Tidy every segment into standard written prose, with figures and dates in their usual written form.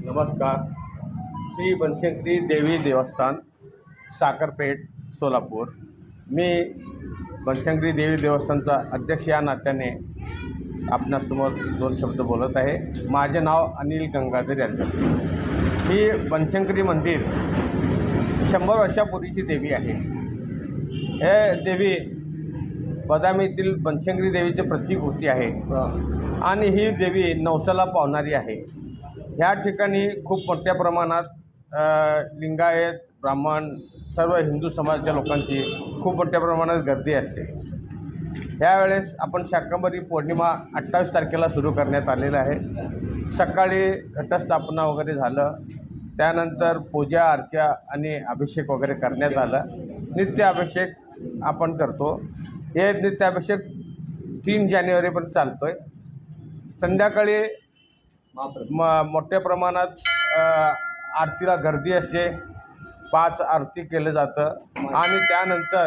नमस्कार. श्री बनशंकरी देवी देवस्थान, साखरपेठ, सोलापूर. मी बनशंकरी देवी देवस्थानचा अध्यक्ष या नात्याने आपणासमोर दोन शब्द बोलत आहे. माझे नाव अनिल गंगाधर यांचं. ही बनशंकरी मंदिर 100 वर्षापूर्वीची देवी आहे. हे देवी बदामी येथील बनशंकरी देवीचे प्रतीक होती आहे आणि ही देवी नवसाला पावणारी आहे. ह्या ठिकाणी खूप मोठ्या प्रमाणात लिंगायत, ब्राह्मण, सर्व हिंदू समाजाच्या लोकांची खूप मोठ्या प्रमाणात गर्दी असते. यावेळेस आपण शाकंभरी पौर्णिमा 28 तारखेला सुरू करण्यात आलेलं आहे. सकाळी घटस्थापना वगैरे झालं, त्यानंतर पूजा अर्चा आणि अभिषेक वगैरे करण्यात आलं. नित्य अभिषेक आपण करतो. हे नित्य अभिषेक 3 जानेवारीपर्यंत चालतो आहे. संध्याकाळी मोठ्या प्रमाणात आरतीला गर्दी असते. 5 आरती केलं जातं आणि त्यानंतर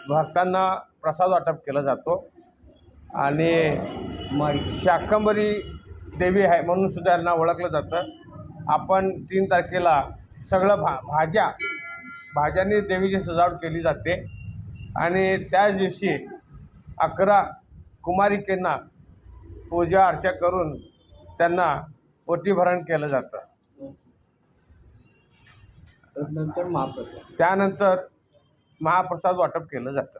भक्तांना प्रसाद वाटप केला जातो. आणि शाकंभरी देवी आहे म्हणून सुद्धा यांना ओळखलं जातं. आपण 3 तारखेला सगळं भाज्यांनी देवीची सजावट केली जाते आणि त्याच दिवशी 11 कुमारिकेंना पूजा अर्चा करून त्यांना ओटीभरण केलं जातं. त्यानंतर महाप्रसाद वाटप केलं जातं.